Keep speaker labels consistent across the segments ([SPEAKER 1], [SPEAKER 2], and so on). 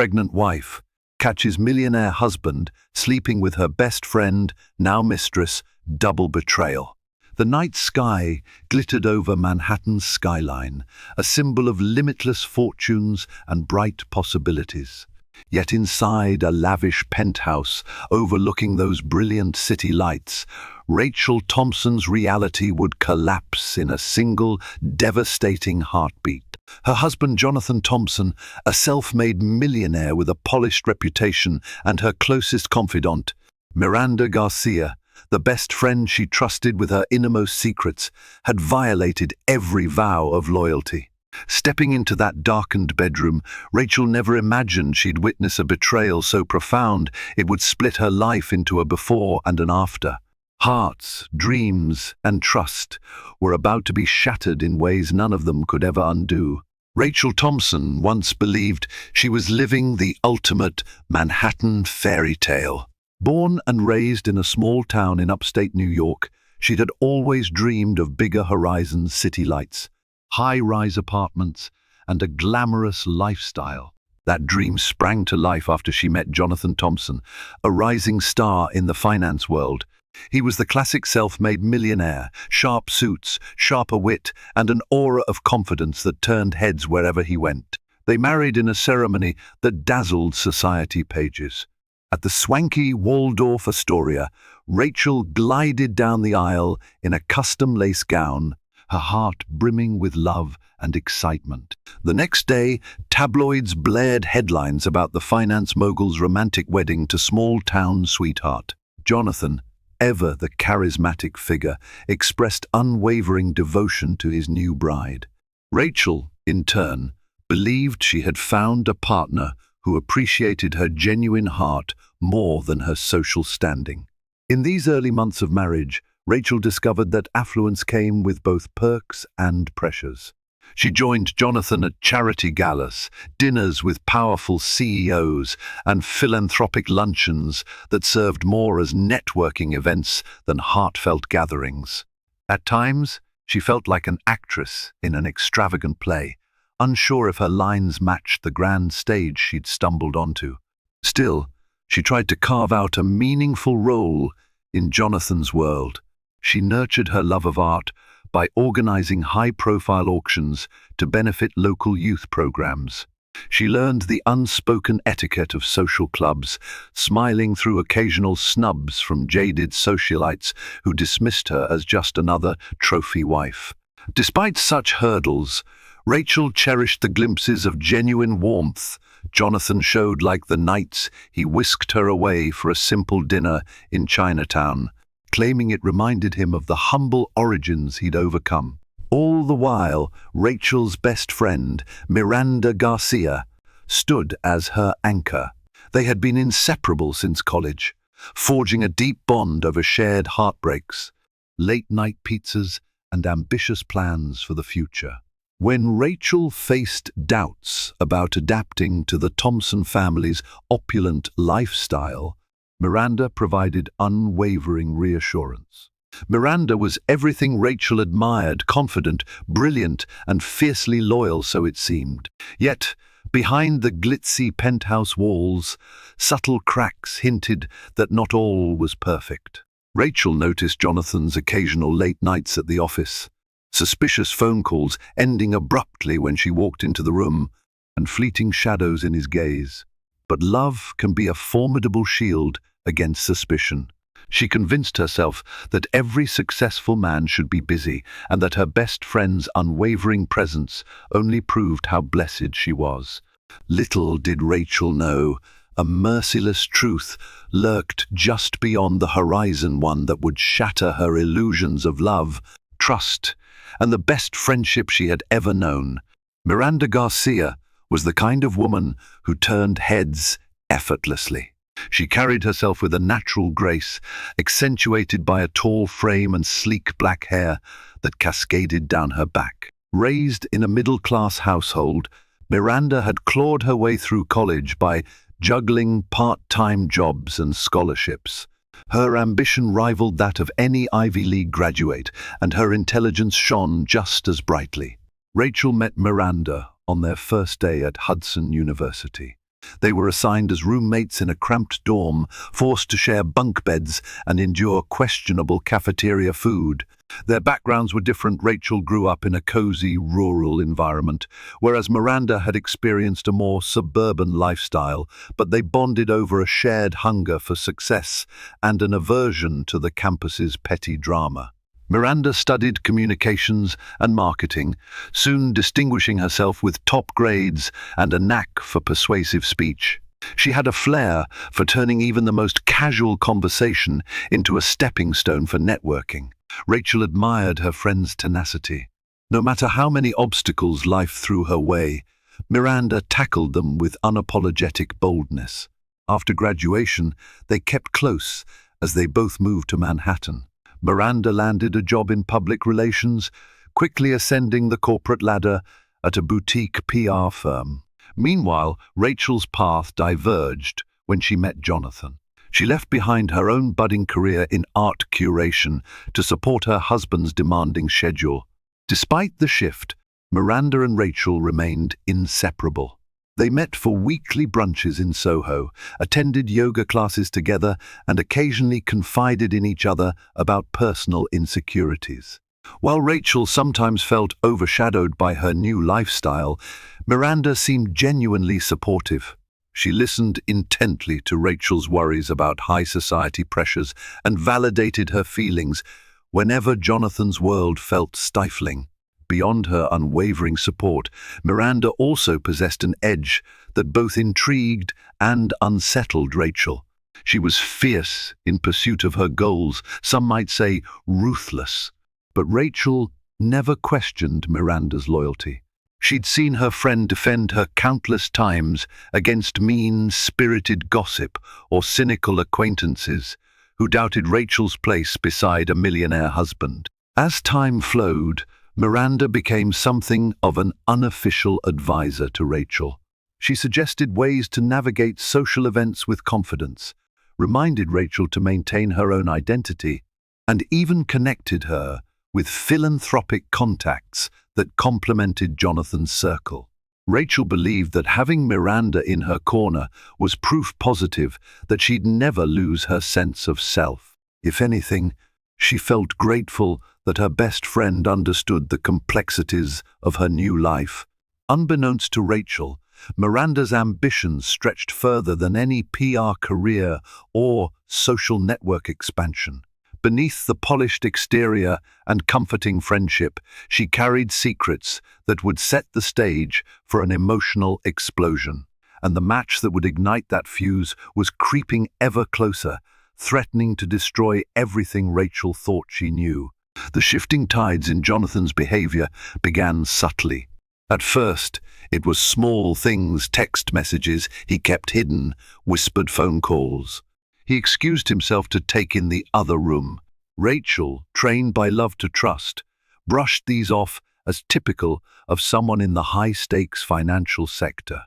[SPEAKER 1] pregnant wife, catches millionaire husband sleeping with her best friend, now mistress, double betrayal. The night sky glittered over Manhattan's skyline, a symbol of limitless fortunes and bright possibilities. Yet inside a lavish penthouse overlooking those brilliant city lights, Rachel Thompson's reality would collapse in a single, devastating heartbeat. Her husband, Jonathan Thompson, a self-made millionaire with a polished reputation, and her closest confidant, Miranda Garcia, the best friend she trusted with her innermost secrets, had violated every vow of loyalty. Stepping into that darkened bedroom, Rachel never imagined she'd witness a betrayal so profound it would split her life into a before and an after. Hearts, dreams, and trust were about to be shattered in ways none of them could ever undo. Rachel Thompson once believed she was living the ultimate Manhattan fairy tale. Born and raised in a small town in upstate New York, she had always dreamed of bigger horizons, city lights, high-rise apartments, and a glamorous lifestyle. That dream sprang to life after she met Jonathan Thompson, a rising star in the finance world. He was the classic self-made millionaire, sharp suits, sharper wit, and an aura of confidence that turned heads wherever he went. They married in a ceremony that dazzled society pages. At the swanky Waldorf Astoria, Rachel glided down the aisle in a custom lace gown, her heart brimming with love and excitement. The next day, tabloids blared headlines about the finance mogul's romantic wedding to small-town sweetheart. Jonathan, ever the charismatic figure, expressed unwavering devotion to his new bride. Rachel, in turn, believed she had found a partner who appreciated her genuine heart more than her social standing. In these early months of marriage, Rachel discovered that affluence came with both perks and pressures. She joined Jonathan at charity galas, dinners with powerful CEOs, and philanthropic luncheons that served more as networking events than heartfelt gatherings. At times, she felt like an actress in an extravagant play, unsure if her lines matched the grand stage she'd stumbled onto. Still, she tried to carve out a meaningful role in Jonathan's world. She nurtured her love of art by organizing high-profile auctions to benefit local youth programs. She learned the unspoken etiquette of social clubs, smiling through occasional snubs from jaded socialites who dismissed her as just another trophy wife. Despite such hurdles, Rachel cherished the glimpses of genuine warmth Jonathan showed, like the nights he whisked her away for a simple dinner in Chinatown, claiming it reminded him of the humble origins he'd overcome. All the while, Rachel's best friend, Miranda Garcia, stood as her anchor. They had been inseparable since college, forging a deep bond over shared heartbreaks, late-night pizzas, and ambitious plans for the future. When Rachel faced doubts about adapting to the Thompson family's opulent lifestyle, Miranda provided unwavering reassurance. Miranda was everything Rachel admired: confident, brilliant, and fiercely loyal, so it seemed. Yet, behind the glitzy penthouse walls, subtle cracks hinted that not all was perfect. Rachel noticed Jonathan's occasional late nights at the office, suspicious phone calls ending abruptly when she walked into the room, and fleeting shadows in his gaze. But love can be a formidable shield against suspicion. She convinced herself that every successful man should be busy, and that her best friend's unwavering presence only proved how blessed she was. Little did Rachel know, a merciless truth lurked just beyond the horizon, one that would shatter her illusions of love, trust, and the best friendship she had ever known. Miranda Garcia was the kind of woman who turned heads effortlessly. She carried herself with a natural grace, accentuated by a tall frame and sleek black hair that cascaded down her back. Raised in a middle-class household, Miranda had clawed her way through college by juggling part-time jobs and scholarships. Her ambition rivaled that of any Ivy League graduate, and her intelligence shone just as brightly. Rachel met Miranda on their first day at Hudson University. They were assigned as roommates in a cramped dorm, forced to share bunk beds and endure questionable cafeteria food. Their backgrounds were different. Rachel grew up in a cozy, rural environment, whereas Miranda had experienced a more suburban lifestyle, but they bonded over a shared hunger for success and an aversion to the campus's petty drama. Miranda studied communications and marketing, soon distinguishing herself with top grades and a knack for persuasive speech. She had a flair for turning even the most casual conversation into a stepping stone for networking. Rachel admired her friend's tenacity. No matter how many obstacles life threw her way, Miranda tackled them with unapologetic boldness. After graduation, they kept close as they both moved to Manhattan. Miranda landed a job in public relations, quickly ascending the corporate ladder at a boutique PR firm. Meanwhile, Rachel's path diverged when she met Jonathan. She left behind her own budding career in art curation to support her husband's demanding schedule. Despite the shift, Miranda and Rachel remained inseparable. They met for weekly brunches in Soho, attended yoga classes together, and occasionally confided in each other about personal insecurities. While Rachel sometimes felt overshadowed by her new lifestyle, Miranda seemed genuinely supportive. She listened intently to Rachel's worries about high society pressures and validated her feelings whenever Jonathan's world felt stifling. Beyond her unwavering support, Miranda also possessed an edge that both intrigued and unsettled Rachel. She was fierce in pursuit of her goals, some might say ruthless. But Rachel never questioned Miranda's loyalty. She'd seen her friend defend her countless times against mean-spirited gossip or cynical acquaintances who doubted Rachel's place beside a millionaire husband. As time flowed, Miranda became something of an unofficial advisor to Rachel. She suggested ways to navigate social events with confidence, reminded Rachel to maintain her own identity, and even connected her with philanthropic contacts that complemented Jonathan's circle. Rachel believed that having Miranda in her corner was proof positive that she'd never lose her sense of self. If anything, she felt grateful that her best friend understood the complexities of her new life. Unbeknownst to Rachel, Miranda's ambitions stretched further than any PR career or social network expansion. Beneath the polished exterior and comforting friendship, she carried secrets that would set the stage for an emotional explosion. And the match that would ignite that fuse was creeping ever closer, threatening to destroy everything Rachel thought she knew. The shifting tides in Jonathan's behavior began subtly. At first, it was small things, text messages he kept hidden, whispered phone calls. He excused himself to take in the other room. Rachel, trained by love to trust, brushed these off as typical of someone in the high-stakes financial sector.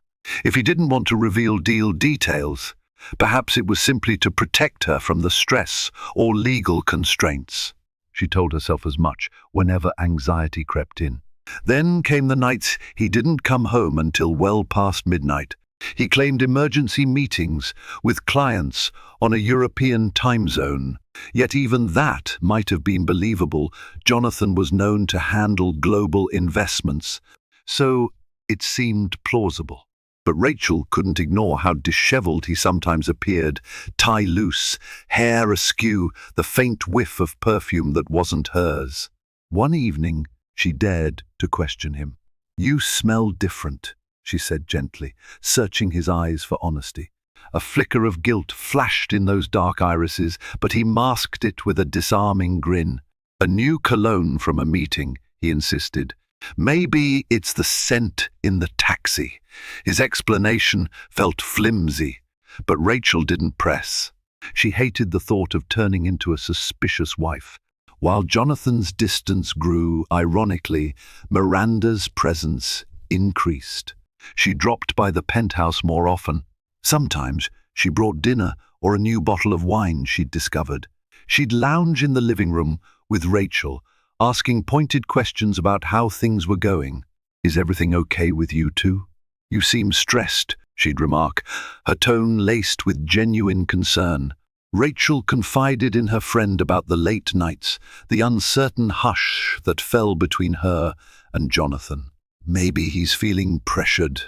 [SPEAKER 1] If he didn't want to reveal deal details, perhaps it was simply to protect her from the stress or legal constraints. She told herself as much whenever anxiety crept in. Then came the nights he didn't come home until well past midnight. He claimed emergency meetings with clients on a European time zone. Yet even that might have been believable. Jonathan was known to handle global investments, so it seemed plausible. But Rachel couldn't ignore how disheveled he sometimes appeared, tie loose, hair askew, the faint whiff of perfume that wasn't hers. One evening, she dared to question him. "You smell different," she said gently, searching his eyes for honesty. A flicker of guilt flashed in those dark irises, but he masked it with a disarming grin. "A new cologne from a meeting," he insisted. "Maybe it's the scent in the taxi." His explanation felt flimsy, but Rachel didn't press. She hated the thought of turning into a suspicious wife. While Jonathan's distance grew, ironically, Miranda's presence increased. She dropped by the penthouse more often. Sometimes she brought dinner or a new bottle of wine she'd discovered. She'd lounge in the living room with Rachel, asking pointed questions about how things were going. "Is everything okay with you two? You seem stressed," she'd remark, her tone laced with genuine concern. Rachel confided in her friend about the late nights, the uncertain hush that fell between her and Jonathan. "Maybe he's feeling pressured,"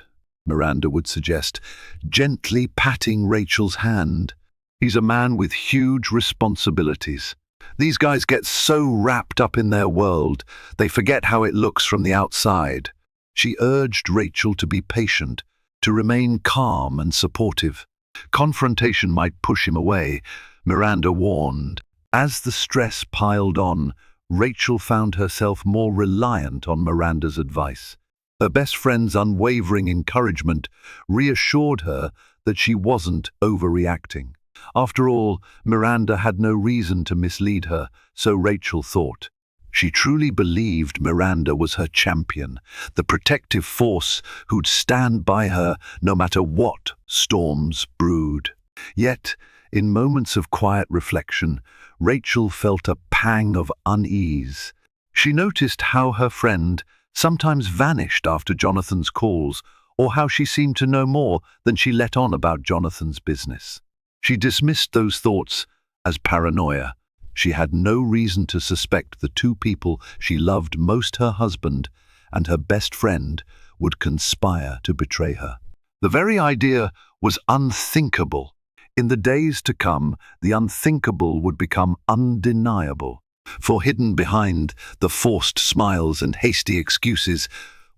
[SPEAKER 1] Miranda would suggest, gently patting Rachel's hand. "He's a man with huge responsibilities. These guys get so wrapped up in their world, they forget how it looks from the outside." She urged Rachel to be patient, to remain calm and supportive. Confrontation might push him away, Miranda warned. As the stress piled on, Rachel found herself more reliant on Miranda's advice. Her best friend's unwavering encouragement reassured her that she wasn't overreacting. After all, Miranda had no reason to mislead her, so Rachel thought. She truly believed Miranda was her champion, the protective force who'd stand by her no matter what storms brewed. Yet, in moments of quiet reflection, Rachel felt a pang of unease. She noticed how her friend sometimes vanished after Jonathan's calls, or how she seemed to know more than she let on about Jonathan's business. She dismissed those thoughts as paranoia. She had no reason to suspect the two people she loved most, her husband and her best friend, would conspire to betray her. The very idea was unthinkable. In the days to come, the unthinkable would become undeniable. For hidden behind the forced smiles and hasty excuses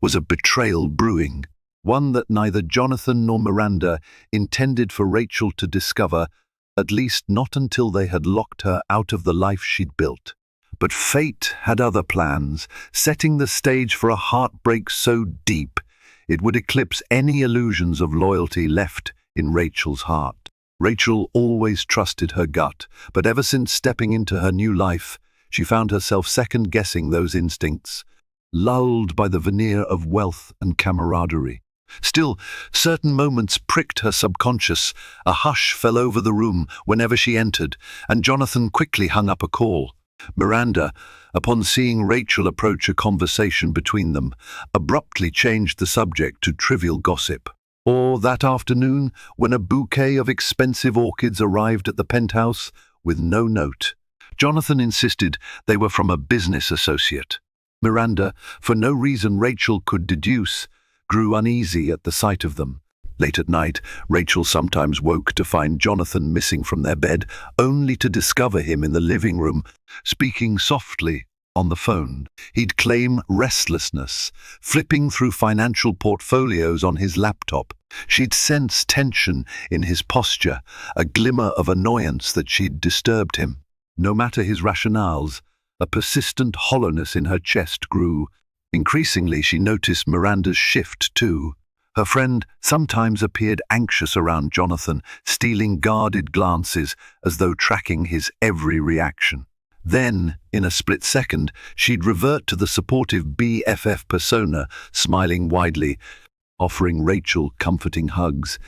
[SPEAKER 1] was a betrayal brewing, one that neither Jonathan nor Miranda intended for Rachel to discover, at least not until they had locked her out of the life she'd built. But fate had other plans, setting the stage for a heartbreak so deep it would eclipse any illusions of loyalty left in Rachel's heart. Rachel always trusted her gut, but ever since stepping into her new life, she found herself second-guessing those instincts, lulled by the veneer of wealth and camaraderie. Still, certain moments pricked her subconscious. A hush fell over the room whenever she entered, and Jonathan quickly hung up a call. Miranda, upon seeing Rachel approach a conversation between them, abruptly changed the subject to trivial gossip. Or that afternoon, when a bouquet of expensive orchids arrived at the penthouse with no note, Jonathan insisted they were from a business associate. Miranda, for no reason Rachel could deduce, grew uneasy at the sight of them. Late at night, Rachel sometimes woke to find Jonathan missing from their bed, only to discover him in the living room, speaking softly on the phone. He'd claim restlessness, flipping through financial portfolios on his laptop. She'd sense tension in his posture, a glimmer of annoyance that she'd disturbed him. No matter his rationales, a persistent hollowness in her chest grew. Increasingly, she noticed Miranda's shift too. Her friend sometimes appeared anxious around Jonathan, stealing guarded glances as though tracking his every reaction. Then, in a split second, she'd revert to the supportive BFF persona, smiling widely, offering Rachel comforting hugs,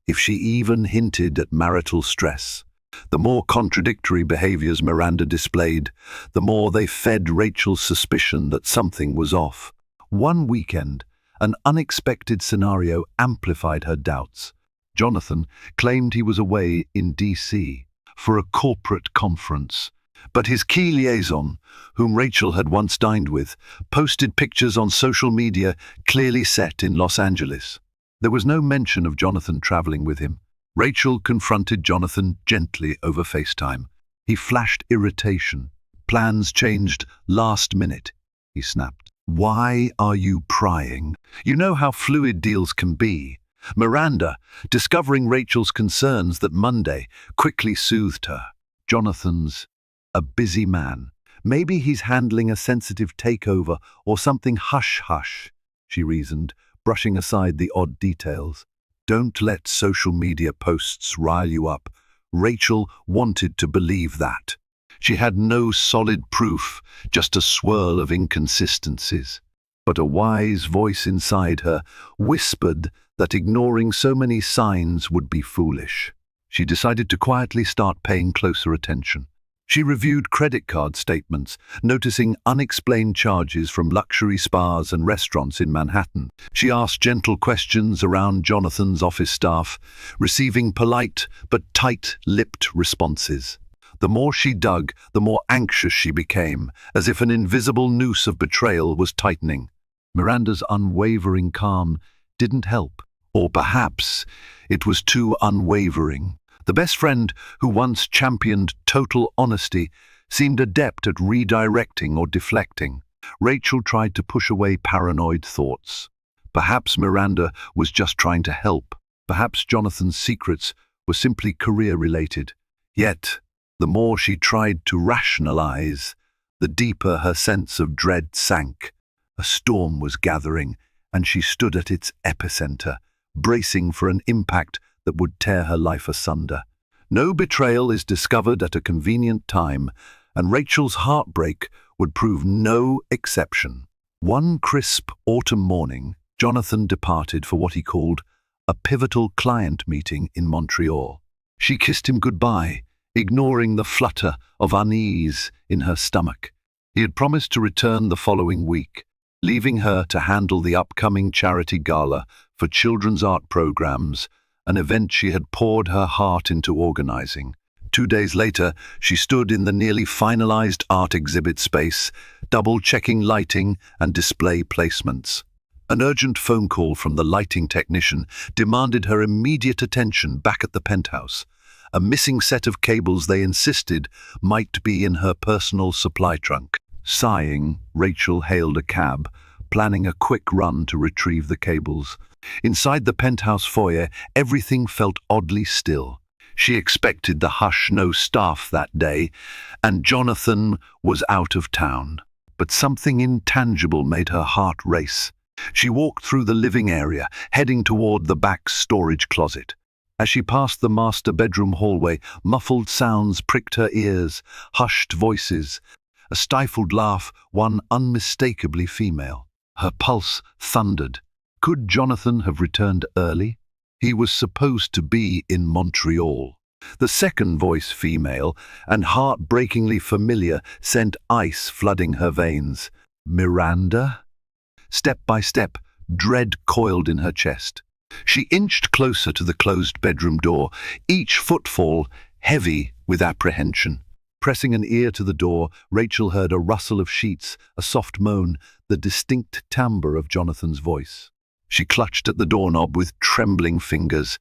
[SPEAKER 1] if she even hinted at marital stress. The more contradictory behaviors Miranda displayed, the more they fed Rachel's suspicion that something was off. One weekend, an unexpected scenario amplified her doubts. Jonathan claimed he was away in D.C. for a corporate conference, but his key liaison, whom Rachel had once dined with, posted pictures on social media clearly set in Los Angeles. There was no mention of Jonathan traveling with him. Rachel confronted Jonathan gently over FaceTime. He flashed irritation. "Plans changed last minute," he snapped. "Why are you prying? You know how fluid deals can be." Miranda, discovering Rachel's concerns that Monday, quickly soothed her. "Jonathan's a busy man. Maybe he's handling a sensitive takeover or something hush-hush," she reasoned, brushing aside the odd details. "Don't let social media posts rile you up." Rachel wanted to believe that. She had no solid proof, just a swirl of inconsistencies. But a wise voice inside her whispered that ignoring so many signs would be foolish. She decided to quietly start paying closer attention. She reviewed credit card statements, noticing unexplained charges from luxury spas and restaurants in Manhattan. She asked gentle questions around Jonathan's office staff, receiving polite but tight-lipped responses. The more she dug, the more anxious she became, as if an invisible noose of betrayal was tightening. Miranda's unwavering calm didn't help. Or perhaps it was too unwavering. The best friend who once championed total honesty seemed adept at redirecting or deflecting. Rachel tried to push away paranoid thoughts. Perhaps Miranda was just trying to help. Perhaps Jonathan's secrets were simply career-related. Yet, the more she tried to rationalize, the deeper her sense of dread sank. A storm was gathering, and she stood at its epicenter, bracing for an impact that would tear her life asunder. No betrayal is discovered at a convenient time, and Rachel's heartbreak would prove no exception. One crisp autumn morning, Jonathan departed for what he called a pivotal client meeting in Montreal. She kissed him goodbye, ignoring the flutter of unease in her stomach. He had promised to return the following week, leaving her to handle the upcoming charity gala for children's art programs, an event she had poured her heart into organizing. 2 days later, she stood in the nearly finalized art exhibit space, double-checking lighting and display placements. An urgent phone call from the lighting technician demanded her immediate attention back at the penthouse. A missing set of cables they insisted might be in her personal supply trunk. Sighing, Rachel hailed a cab, planning a quick run to retrieve the cables. Inside the penthouse foyer, everything felt oddly still. She expected the hush, no staff that day, and Jonathan was out of town. But something intangible made her heart race. She walked through the living area, heading toward the back storage closet. As she passed the master bedroom hallway, muffled sounds pricked her ears, hushed voices, a stifled laugh, one unmistakably female. Her pulse thundered. Could Jonathan have returned early? He was supposed to be in Montreal. The second voice, female, and heartbreakingly familiar, sent ice flooding her veins. Miranda? Step by step, dread coiled in her chest. She inched closer to the closed bedroom door, each footfall heavy with apprehension. Pressing an ear to the door, Rachel heard a rustle of sheets, a soft moan, the distinct timbre of Jonathan's voice. She clutched at the doorknob with trembling fingers.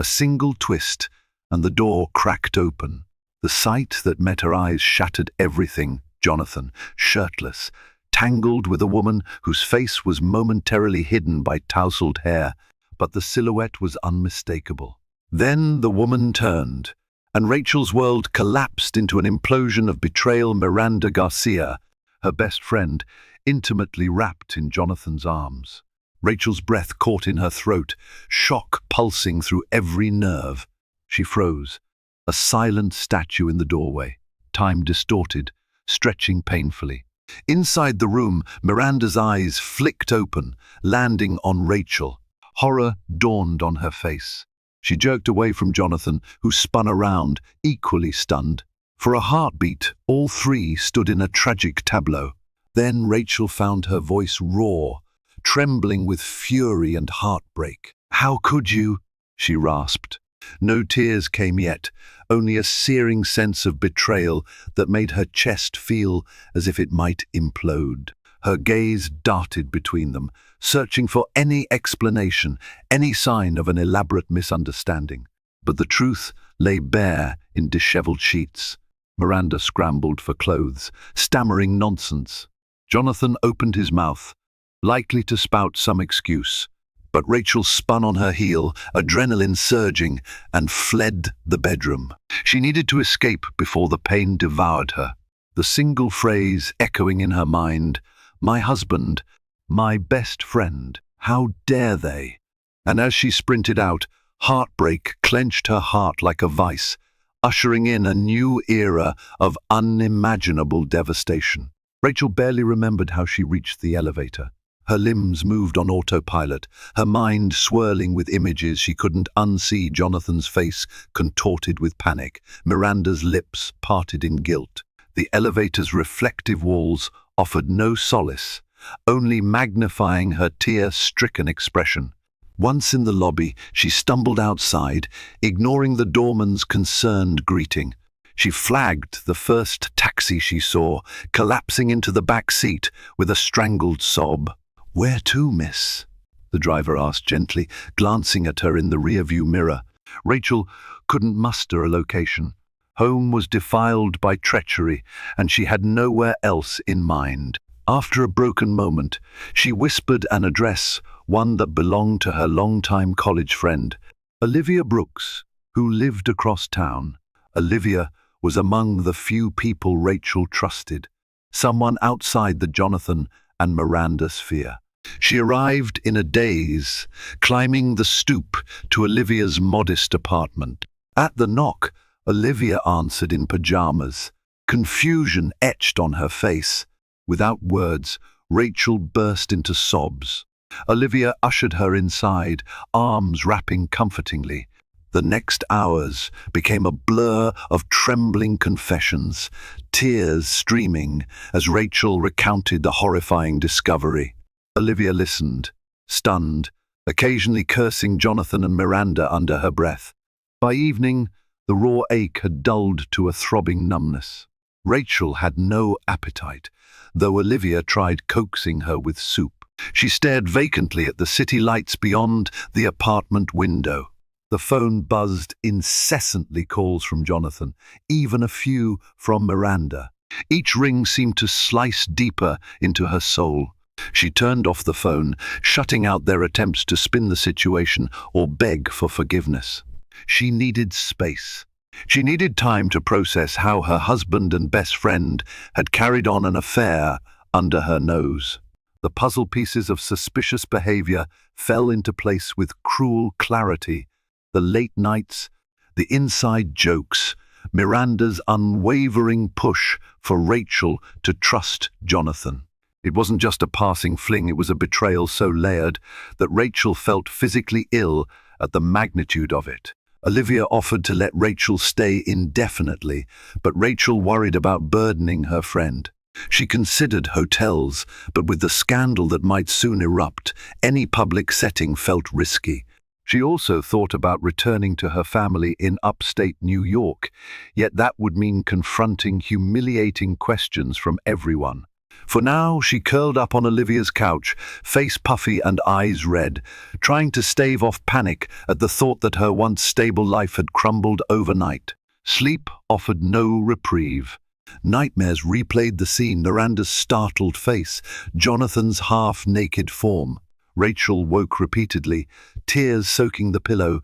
[SPEAKER 1] A single twist, and the door cracked open. The sight that met her eyes shattered everything. Jonathan, shirtless, tangled with a woman whose face was momentarily hidden by tousled hair, but the silhouette was unmistakable. Then the woman turned, and Rachel's world collapsed into an implosion of betrayal. Miranda Garcia, her best friend, intimately wrapped in Jonathan's arms. Rachel's breath caught in her throat, shock pulsing through every nerve. She froze, a silent statue in the doorway, time distorted, stretching painfully. Inside the room, Miranda's eyes flicked open, landing on Rachel. Horror dawned on her face. She jerked away from Jonathan, who spun around, equally stunned. For a heartbeat, all three stood in a tragic tableau. Then Rachel found her voice raw, trembling with fury and heartbreak. "How could you?" she rasped. No tears came yet, only a searing sense of betrayal that made her chest feel as if it might implode. Her gaze darted between them, searching for any explanation, any sign of an elaborate misunderstanding. But the truth lay bare in disheveled sheets. Miranda scrambled for clothes, stammering nonsense. Jonathan opened his mouth, likely to spout some excuse. But Rachel spun on her heel, adrenaline surging, and fled the bedroom. She needed to escape before the pain devoured her. The single phrase echoing in her mind, "My husband, my best friend, how dare they?" And as she sprinted out, heartbreak clenched her heart like a vice, ushering in a new era of unimaginable devastation. Rachel barely remembered how she reached the elevator. Her limbs moved on autopilot, her mind swirling with images she couldn't unsee. Jonathan's face contorted with panic, Miranda's lips parted in guilt. The elevator's reflective walls offered no solace, only magnifying her tear-stricken expression. Once in the lobby, she stumbled outside, ignoring the doorman's concerned greeting. She flagged the first taxi she saw, collapsing into the back seat with a strangled sob. "Where to, miss?" the driver asked gently, glancing at her in the rearview mirror. Rachel couldn't muster a location. Home was defiled by treachery, and she had nowhere else in mind. After a broken moment, she whispered an address, one that belonged to her longtime college friend, Olivia Brooks, who lived across town. Olivia was among the few people Rachel trusted, someone outside the Jonathan and Miranda sphere. She arrived in a daze, climbing the stoop to Olivia's modest apartment. At the knock, Olivia answered in pajamas, confusion etched on her face. Without words, Rachel burst into sobs. Olivia ushered her inside, arms wrapping comfortingly. The next hours became a blur of trembling confessions, tears streaming as Rachel recounted the horrifying discovery. Olivia listened, stunned, occasionally cursing Jonathan and Miranda under her breath. By evening, the raw ache had dulled to a throbbing numbness. Rachel had no appetite, though Olivia tried coaxing her with soup. She stared vacantly at the city lights beyond the apartment window. The phone buzzed incessantly, calls from Jonathan, even a few from Miranda. Each ring seemed to slice deeper into her soul. She turned off the phone, shutting out their attempts to spin the situation or beg for forgiveness. She needed space. She needed time to process how her husband and best friend had carried on an affair under her nose. The puzzle pieces of suspicious behavior fell into place with cruel clarity. The late nights, the inside jokes, Miranda's unwavering push for Rachel to trust Jonathan. It wasn't just a passing fling, it was a betrayal so layered that Rachel felt physically ill at the magnitude of it. Olivia offered to let Rachel stay indefinitely, but Rachel worried about burdening her friend. She considered hotels, but with the scandal that might soon erupt, any public setting felt risky. She also thought about returning to her family in upstate New York, yet that would mean confronting humiliating questions from everyone. For now, she curled up on Olivia's couch, face puffy and eyes red, trying to stave off panic at the thought that her once stable life had crumbled overnight. Sleep offered no reprieve. Nightmares replayed the scene, Miranda's startled face, Jonathan's half-naked form. Rachel woke repeatedly, tears soaking the pillow,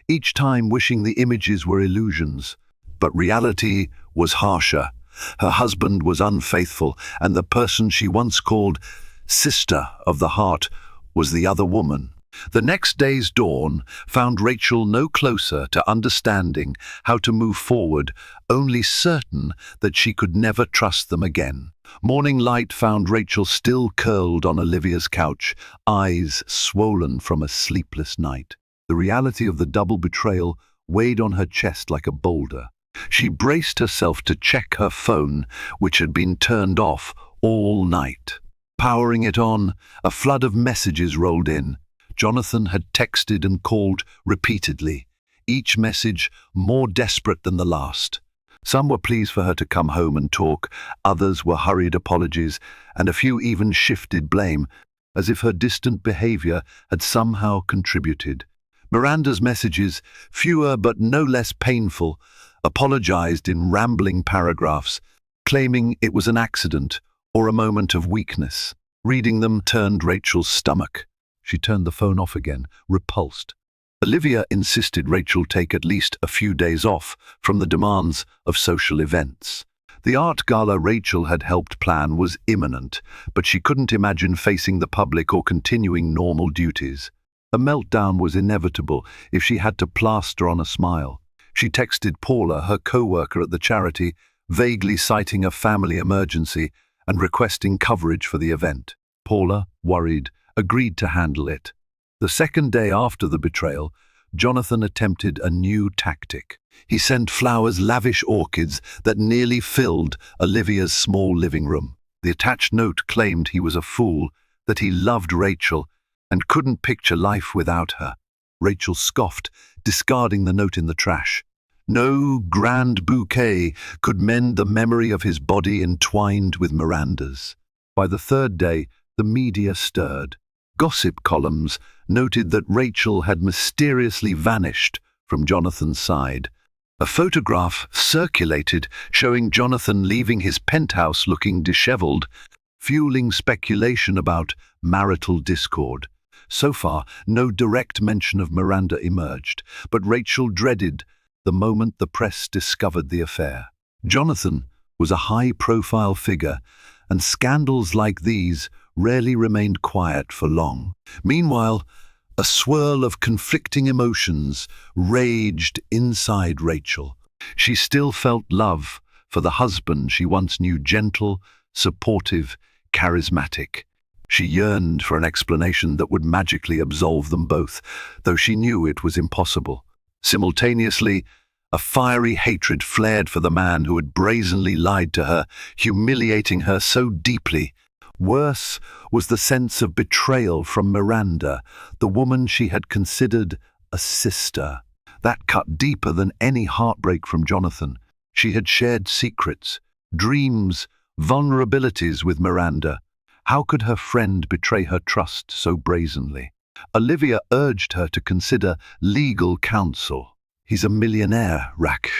[SPEAKER 1] each time wishing the images were illusions. But reality was harsher. Her husband was unfaithful, and the person she once called sister of the heart was the other woman. The next day's dawn found Rachel no closer to understanding how to move forward, only certain that she could never trust them again. Morning light found Rachel still curled on Olivia's couch, eyes swollen from a sleepless night. The reality of the double betrayal weighed on her chest like a boulder. She braced herself to check her phone, which had been turned off all night. Powering it on, a flood of messages rolled in. Jonathan had texted and called repeatedly, each message more desperate than the last. Some were pleas for her to come home and talk, others were hurried apologies, and a few even shifted blame, as if her distant behavior had somehow contributed. Miranda's messages, fewer but no less painful, apologized in rambling paragraphs, claiming it was an accident or a moment of weakness. Reading them turned Rachel's stomach. She turned the phone off again, repulsed. Olivia insisted Rachel take at least a few days off from the demands of social events. The art gala Rachel had helped plan was imminent, but she couldn't imagine facing the public or continuing normal duties. A meltdown was inevitable if she had to plaster on a smile. She texted Paula, her co-worker at the charity, vaguely citing a family emergency and requesting coverage for the event. Paula, worried, agreed to handle it. The second day after the betrayal, Jonathan attempted a new tactic. He sent flowers, lavish orchids that nearly filled Olivia's small living room. The attached note claimed he was a fool, that he loved Rachel and couldn't picture life without her. Rachel scoffed, discarding the note in the trash. No grand bouquet could mend the memory of his body entwined with Miranda's. By the third day, the media stirred. Gossip columns noted that Rachel had mysteriously vanished from Jonathan's side. A photograph circulated showing Jonathan leaving his penthouse looking disheveled, fueling speculation about marital discord. So far, no direct mention of Miranda emerged, but Rachel dreaded the moment the press discovered the affair. Jonathan was a high-profile figure, and scandals like these rarely remained quiet for long. Meanwhile, a swirl of conflicting emotions raged inside Rachel. She still felt love for the husband she once knew, gentle, supportive, charismatic. She yearned for an explanation that would magically absolve them both, though she knew it was impossible. Simultaneously, a fiery hatred flared for the man who had brazenly lied to her, humiliating her so deeply. Worse was the sense of betrayal from Miranda, the woman she had considered a sister. That cut deeper than any heartbreak from Jonathan. She had shared secrets, dreams, vulnerabilities with Miranda. How could her friend betray her trust so brazenly? Olivia urged her to consider legal counsel. He's a millionaire, Rack.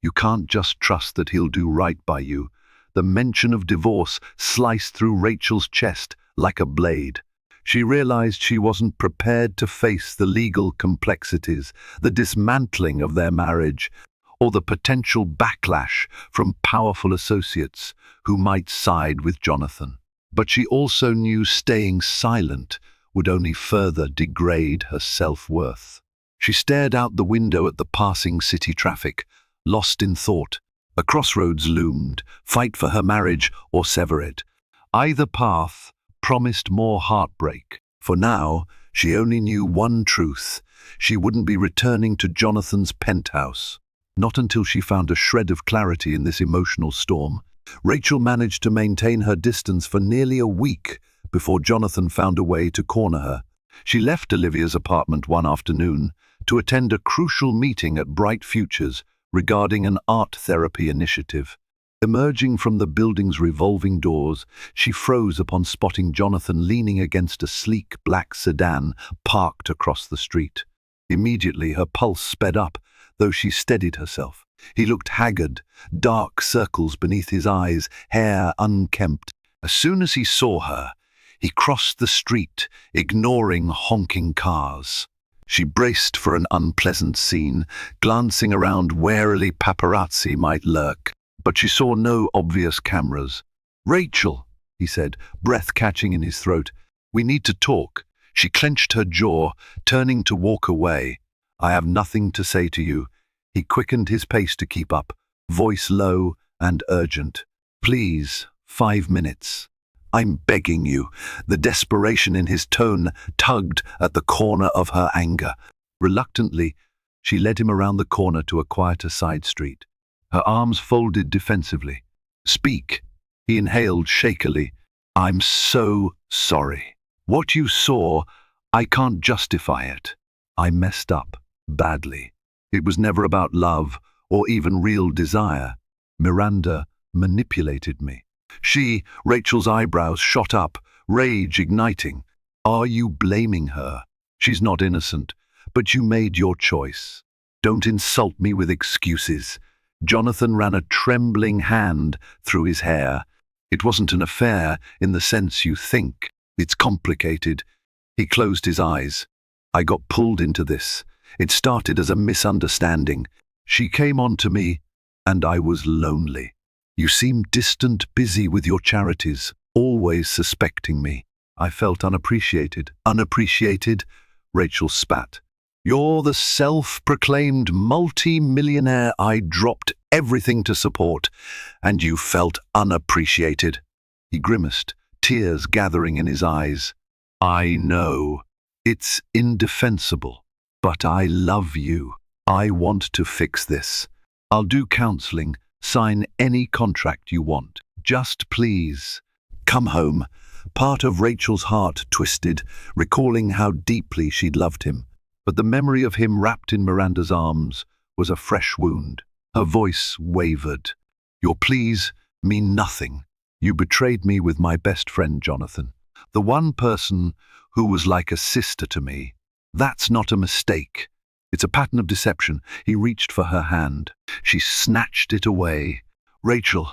[SPEAKER 1] You can't just trust that he'll do right by you. The mention of divorce sliced through Rachel's chest like a blade. She realized she wasn't prepared to face the legal complexities, the dismantling of their marriage, or the potential backlash from powerful associates who might side with Jonathan. But she also knew staying silent would only further degrade her self-worth. She stared out the window at the passing city traffic, lost in thought. A crossroads loomed, fight for her marriage or sever it. Either path promised more heartbreak. For now, she only knew one truth. She wouldn't be returning to Jonathan's penthouse. Not until she found a shred of clarity in this emotional storm. Rachel managed to maintain her distance for nearly a week before Jonathan found a way to corner her. She left Olivia's apartment one afternoon to attend a crucial meeting at Bright Futures regarding an art therapy initiative. Emerging from the building's revolving doors, she froze upon spotting Jonathan leaning against a sleek black sedan parked across the street. Immediately her pulse sped up, though she steadied herself. He looked haggard, dark circles beneath his eyes, hair unkempt. As soon as he saw her, he crossed the street, ignoring honking cars. She braced for an unpleasant scene, glancing around warily paparazzi might lurk, but she saw no obvious cameras. "Rachel," he said, breath catching in his throat, "we need to talk." She clenched her jaw, turning to walk away. "I have nothing to say to you." He quickened his pace to keep up, voice low and urgent. "Please, 5 minutes. I'm begging you." The desperation in his tone tugged at the corner of her anger. Reluctantly, she led him around the corner to a quieter side street. Her arms folded defensively. "Speak," he inhaled shakily. "I'm so sorry. What you saw, I can't justify it. I messed up badly. It was never about love or even real desire. Miranda manipulated me." Rachel's eyebrows shot up, rage igniting. "Are you blaming her? She's not innocent, but you made your choice. Don't insult me with excuses." Jonathan ran a trembling hand through his hair. "It wasn't an affair in the sense you think. It's complicated." He closed his eyes. "I got pulled into this. It started as a misunderstanding. She came on to me, and I was lonely. You seemed distant, busy with your charities, always suspecting me. I felt unappreciated." "Unappreciated?" Rachel spat. "You're the self-proclaimed multi-millionaire I dropped everything to support, and you felt unappreciated." He grimaced, tears gathering in his eyes. I know. It's indefensible. But I love you. I want to fix this. I'll do counseling. Sign any contract you want. Just please. Come home. Part of Rachel's heart twisted, recalling how deeply she'd loved him. But the memory of him wrapped in Miranda's arms was a fresh wound. Her voice wavered. Your pleas mean nothing. You betrayed me with my best friend, Jonathan. The one person who was like a sister to me. That's not a mistake. It's a pattern of deception. He reached for her hand. She snatched it away. Rachel,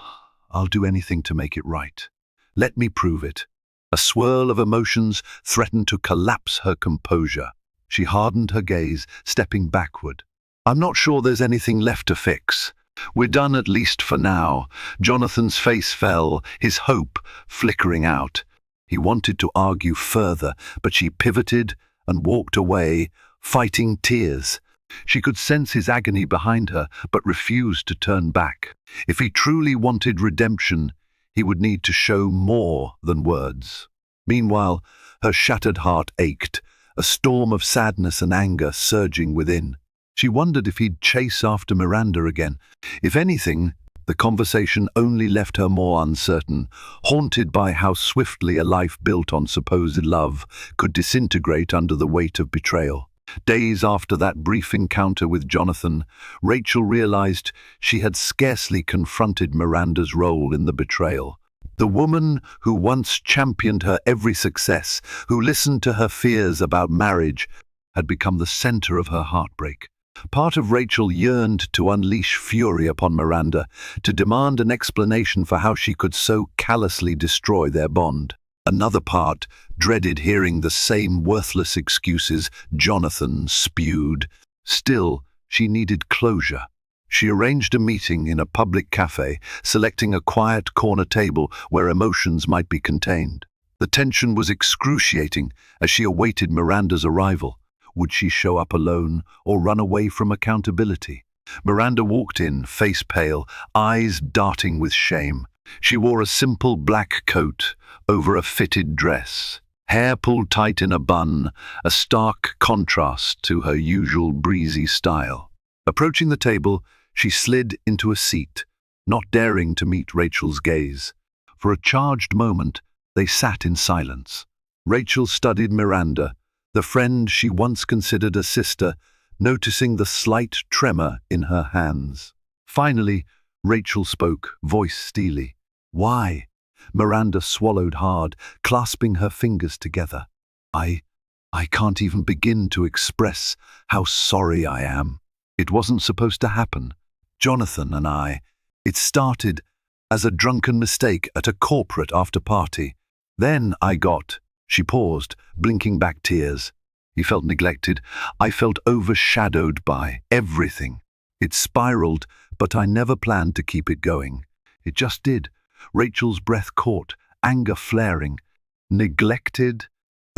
[SPEAKER 1] I'll do anything to make it right. Let me prove it. A swirl of emotions threatened to collapse her composure. She hardened her gaze, stepping backward. I'm not sure there's anything left to fix. We're done, at least for now. Jonathan's face fell, his hope flickering out. He wanted to argue further, but she pivoted and walked away, fighting tears. She could sense his agony behind her, but refused to turn back. If he truly wanted redemption, he would need to show more than words. Meanwhile, her shattered heart ached, a storm of sadness and anger surging within. She wondered if he'd chase after Miranda again. If anything, the conversation only left her more uncertain, haunted by how swiftly a life built on supposed love could disintegrate under the weight of betrayal. Days after that brief encounter with Jonathan, Rachel realized she had scarcely confronted Miranda's role in the betrayal. The woman who once championed her every success, who listened to her fears about marriage, had become the center of her heartbreak. Part of Rachel yearned to unleash fury upon Miranda, to demand an explanation for how she could so callously destroy their bond. Another part dreaded hearing the same worthless excuses Jonathan spewed. Still, she needed closure. She arranged a meeting in a public cafe, selecting a quiet corner table where emotions might be contained. The tension was excruciating as she awaited Miranda's arrival. Would she show up alone or run away from accountability? Miranda walked in, face pale, eyes darting with shame. She wore a simple black coat over a fitted dress, hair pulled tight in a bun, a stark contrast to her usual breezy style. Approaching the table, she slid into a seat, not daring to meet Rachel's gaze. For a charged moment, they sat in silence. Rachel studied Miranda, the friend she once considered a sister, noticing the slight tremor in her hands. Finally, Rachel spoke, voice steely. Why? Miranda swallowed hard, clasping her fingers together. I can't even begin to express how sorry I am. It wasn't supposed to happen. Jonathan and I. It started as a drunken mistake at a corporate after-party. Then She paused, blinking back tears. He felt neglected. I felt overshadowed by everything. It spiraled, but I never planned to keep it going. It just did. Rachel's breath caught, anger flaring. Neglected?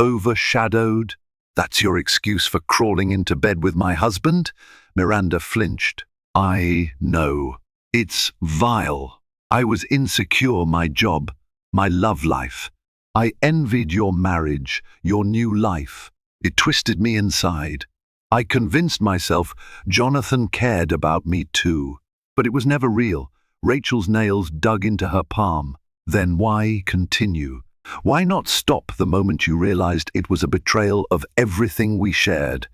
[SPEAKER 1] Overshadowed? That's your excuse for crawling into bed with my husband? Miranda flinched. I know. It's vile. I was insecure, my job, my love life. I envied your marriage, your new life. It twisted me inside. I convinced myself Jonathan cared about me too. But it was never real. Rachel's nails dug into her palm. Then why continue? Why not stop the moment you realized it was a betrayal of everything we shared?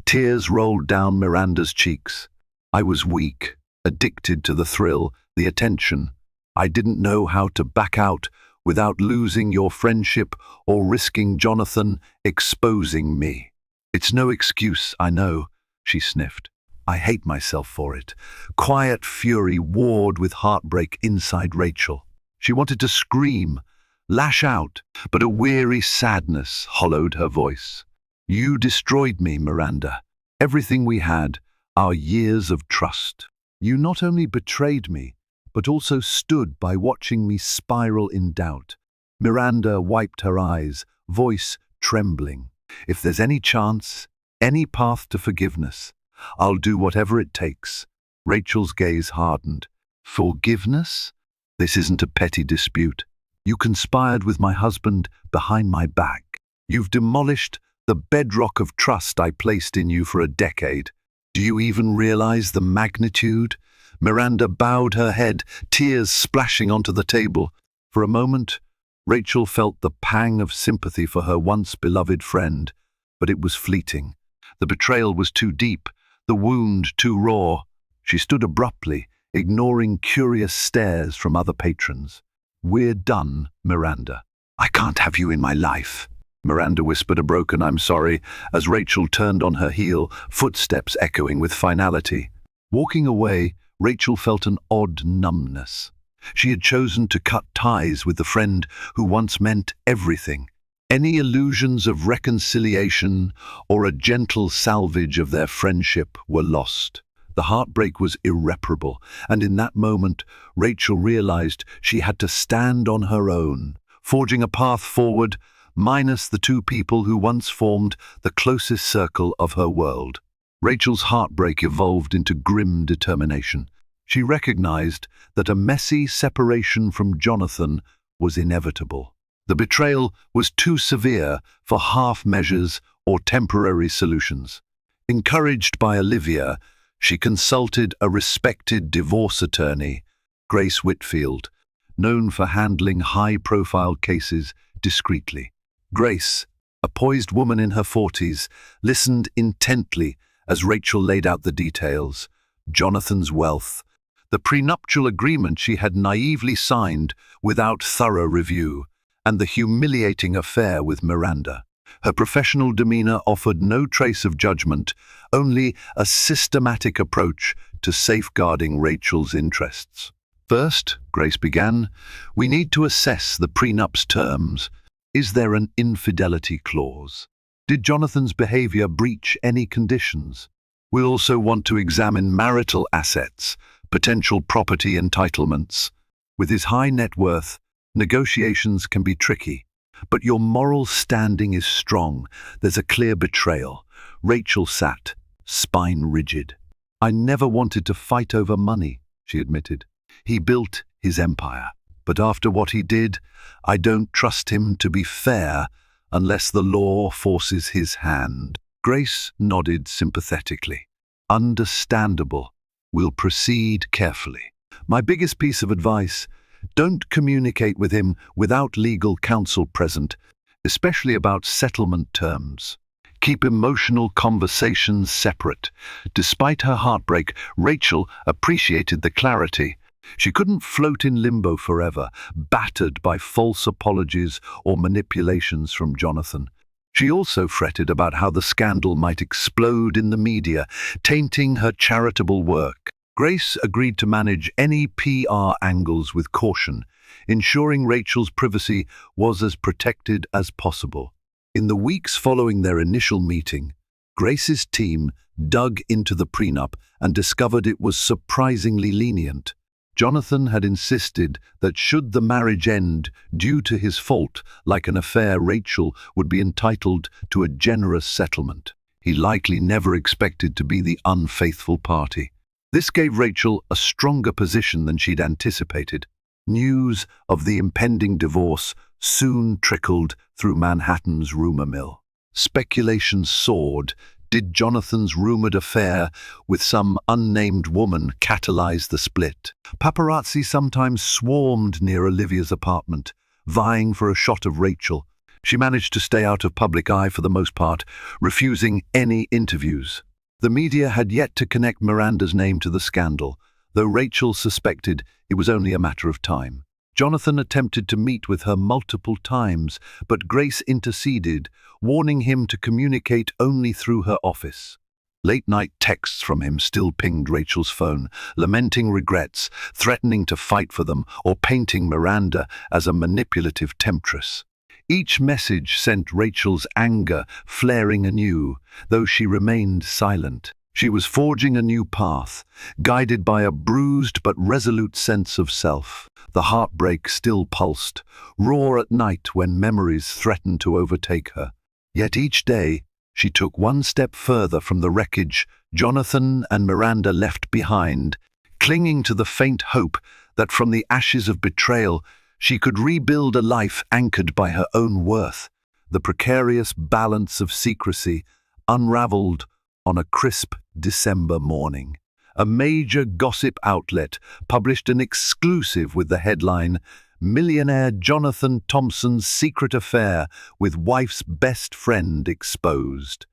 [SPEAKER 1] Tears rolled down Miranda's cheeks. I was weak, addicted to the thrill, the attention. I didn't know how to back out without losing your friendship or risking Jonathan exposing me. It's no excuse, I know, she sniffed. I hate myself for it. Quiet fury warred with heartbreak inside Rachel. She wanted to scream, lash out, but a weary sadness hollowed her voice. You destroyed me, Miranda. Everything we had, our years of trust. You not only betrayed me, but also stood by watching me spiral in doubt. Miranda wiped her eyes, voice trembling. If there's any chance, any path to forgiveness, I'll do whatever it takes. Rachel's gaze hardened. Forgiveness? This isn't a petty dispute. You conspired with my husband behind my back. You've demolished the bedrock of trust I placed in you for a decade. Do you even realize the magnitude? Miranda bowed her head, tears splashing onto the table. For a moment, Rachel felt the pang of sympathy for her once beloved friend, but it was fleeting. The betrayal was too deep, the wound too raw. She stood abruptly, ignoring curious stares from other patrons. "We're done, Miranda. I can't have you in my life." Miranda whispered a broken "I'm sorry" as Rachel turned on her heel, footsteps echoing with finality. Walking away, Rachel felt an odd numbness. She had chosen to cut ties with the friend who once meant everything. Any illusions of reconciliation or a gentle salvage of their friendship were lost. The heartbreak was irreparable, and in that moment, Rachel realized she had to stand on her own, forging a path forward, minus the two people who once formed the closest circle of her world. Rachel's heartbreak evolved into grim determination. She recognized that a messy separation from Jonathan was inevitable. The betrayal was too severe for half measures or temporary solutions. Encouraged by Olivia, she consulted a respected divorce attorney, Grace Whitfield, known for handling high-profile cases discreetly. Grace, a poised woman in her 40s, listened intently as Rachel laid out the details: Jonathan's wealth, the prenuptial agreement she had naively signed without thorough review, and the humiliating affair with Miranda. Her professional demeanor offered no trace of judgment, only a systematic approach to safeguarding Rachel's interests. "First," Grace began, "we need to assess the prenup's terms. Is there an infidelity clause? Did Jonathan's behavior breach any conditions? We'll also want to examine marital assets, potential property entitlements. With his high net worth, negotiations can be tricky. But your moral standing is strong. There's a clear betrayal." Rachel sat, spine rigid. "I never wanted to fight over money," she admitted. "He built his empire. But after what he did, I don't trust him to be fair unless the law forces his hand." Grace nodded sympathetically. "Understandable. We'll proceed carefully. My biggest piece of advice: don't communicate with him without legal counsel present, especially about settlement terms. Keep emotional conversations separate." Despite her heartbreak, Rachel appreciated the clarity. She couldn't float in limbo forever, battered by false apologies or manipulations from Jonathan. She also fretted about how the scandal might explode in the media, tainting her charitable work. Grace agreed to manage any PR angles with caution, ensuring Rachel's privacy was as protected as possible. In the weeks following their initial meeting, Grace's team dug into the prenup and discovered it was surprisingly lenient. Jonathan had insisted that should the marriage end due to his fault, like an affair, Rachel would be entitled to a generous settlement. He likely never expected to be the unfaithful party. This gave Rachel a stronger position than she'd anticipated. News of the impending divorce soon trickled through Manhattan's rumor mill. Speculation soared. Did Jonathan's rumored affair with some unnamed woman catalyze the split? Paparazzi sometimes swarmed near Olivia's apartment, vying for a shot of Rachel. She managed to stay out of public eye for the most part, refusing any interviews. The media had yet to connect Miranda's name to the scandal, though Rachel suspected it was only a matter of time. Jonathan attempted to meet with her multiple times, but Grace interceded, warning him to communicate only through her office. Late-night texts from him still pinged Rachel's phone, lamenting regrets, threatening to fight for them, or painting Miranda as a manipulative temptress. Each message sent Rachel's anger flaring anew, though she remained silent. She was forging a new path, guided by a bruised but resolute sense of self. The heartbreak still pulsed, raw at night when memories threatened to overtake her. Yet each day, she took one step further from the wreckage Jonathan and Miranda left behind, clinging to the faint hope that from the ashes of betrayal she could rebuild a life anchored by her own worth. the precarious balance of secrecy unraveled on a crisp December morning. A major gossip outlet published an exclusive with the headline, "Millionaire Jonathan Thompson's secret affair with wife's best friend exposed."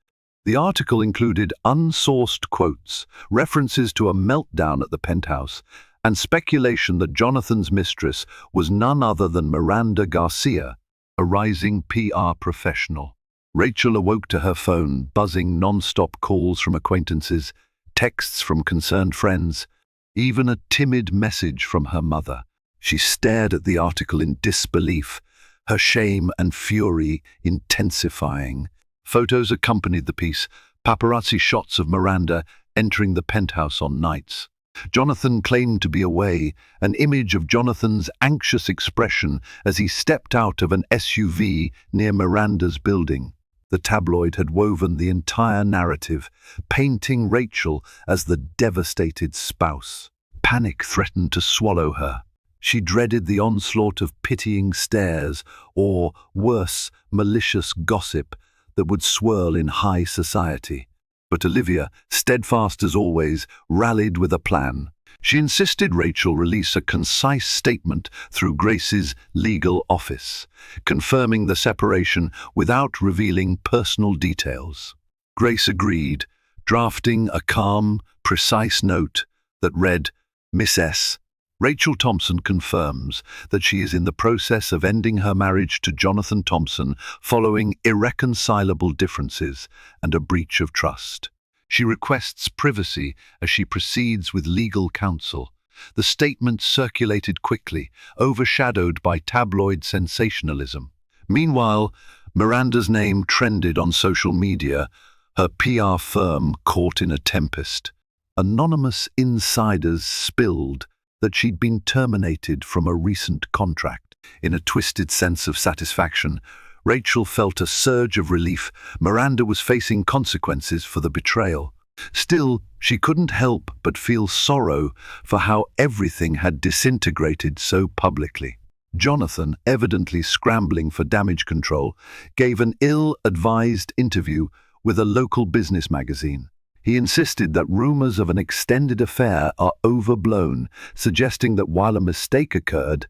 [SPEAKER 1] The article included unsourced quotes, references to a meltdown at the penthouse, and speculation that Jonathan's mistress was none other than Miranda Garcia, a rising PR professional. Rachel awoke to her phone, buzzing non-stop calls from acquaintances, texts from concerned friends, even a timid message from her mother. She stared at the article in disbelief, her shame and fury intensifying. Photos accompanied the piece, paparazzi shots of Miranda entering the penthouse on nights. Jonathan claimed to be away, an image of Jonathan's anxious expression as he stepped out of an SUV near Miranda's building. The tabloid had woven the entire narrative, painting Rachel as the devastated spouse. Panic threatened to swallow her. She dreaded the onslaught of pitying stares or, worse, malicious gossip that would swirl in high society. But Olivia, steadfast as always, rallied with a plan. She insisted Rachel release a concise statement through Grace's legal office, confirming the separation without revealing personal details. Grace agreed, drafting a calm, precise note that read, "Miss S. Rachel Thompson confirms that she is in the process of ending her marriage to Jonathan Thompson following irreconcilable differences and a breach of trust. She requests privacy as she proceeds with legal counsel." The statement circulated quickly, overshadowed by tabloid sensationalism. Meanwhile, Miranda's name trended on social media, her PR firm caught in a tempest. Anonymous insiders spilled that she'd been terminated from a recent contract. In a twisted sense of satisfaction, Rachel felt a surge of relief. Miranda was facing consequences for the betrayal. Still, she couldn't help but feel sorrow for how everything had disintegrated so publicly. Jonathan, evidently scrambling for damage control, gave an ill-advised interview with a local business magazine. He insisted that rumors of an extended affair are overblown, suggesting that while a mistake occurred,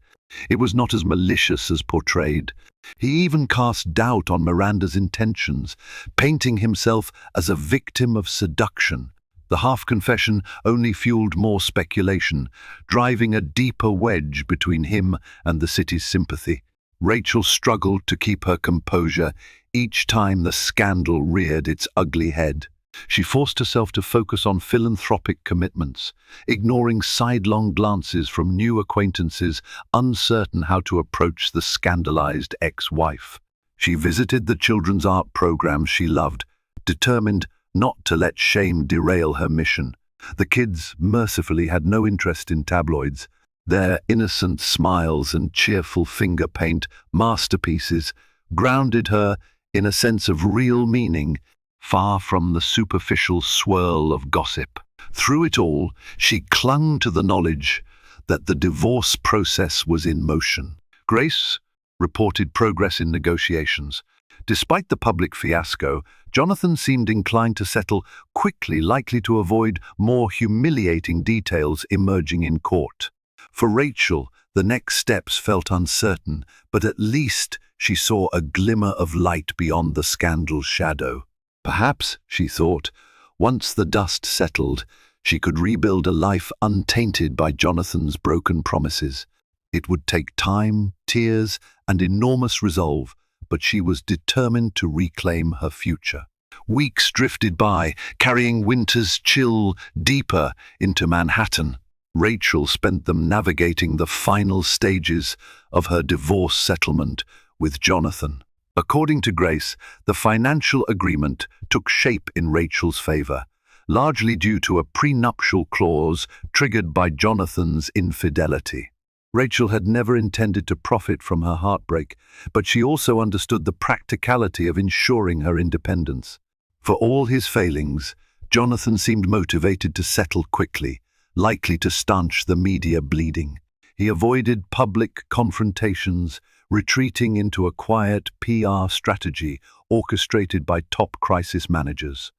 [SPEAKER 1] it was not as malicious as portrayed. He even cast doubt on Miranda's intentions, painting himself as a victim of seduction. The half-confession only fueled more speculation, driving a deeper wedge between him and the city's sympathy. Rachel struggled to keep her composure each time the scandal reared its ugly head. She forced herself to focus on philanthropic commitments, ignoring sidelong glances from new acquaintances uncertain how to approach the scandalized ex-wife. She visited the children's art programs she loved, determined not to let shame derail her mission. The kids mercifully had no interest in tabloids. Their innocent smiles and cheerful finger paint masterpieces grounded her in a sense of real meaning, far from the superficial swirl of gossip. Through it all, she clung to the knowledge that the divorce process was in motion. Grace reported progress in negotiations. Despite the public fiasco, Jonathan seemed inclined to settle quickly, likely to avoid more humiliating details emerging in court. For Rachel, the next steps felt uncertain, but at least she saw a glimmer of light beyond the scandal's shadow. Perhaps, she thought, once the dust settled, she could rebuild a life untainted by Jonathan's broken promises. It would take time, tears, and enormous resolve, but she was determined to reclaim her future. Weeks drifted by, carrying winter's chill deeper into Manhattan. Rachel spent them navigating the final stages of her divorce settlement with Jonathan. According to Grace, the financial agreement took shape in Rachel's favor, largely due to a prenuptial clause triggered by Jonathan's infidelity. Rachel had never intended to profit from her heartbreak, but she also understood the practicality of ensuring her independence. For all his failings, Jonathan seemed motivated to settle quickly, likely to stanch the media bleeding. He avoided public confrontations, retreating into a quiet PR strategy orchestrated by top crisis managers.